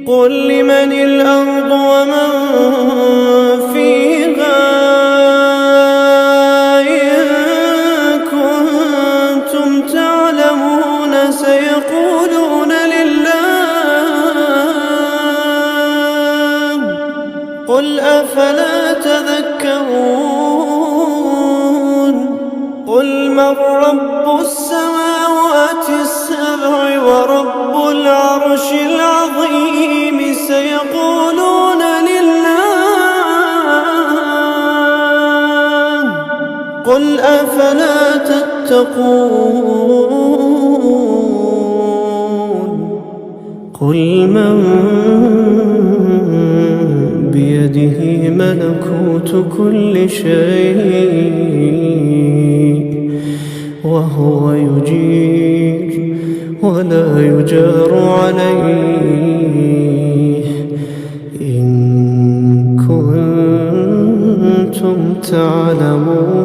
قل لمن الأرض ومن فيها إن كنتم تعلمون سيقولون لله قل أفلا تذكرون قل من رب السماوات السبع ورب العرش العظيم سيقولون لله قل أفلا تتقون قل من بيده ملكوت كل شيء وهو يجير ولا يجار عليه إن كنتم تعلمون.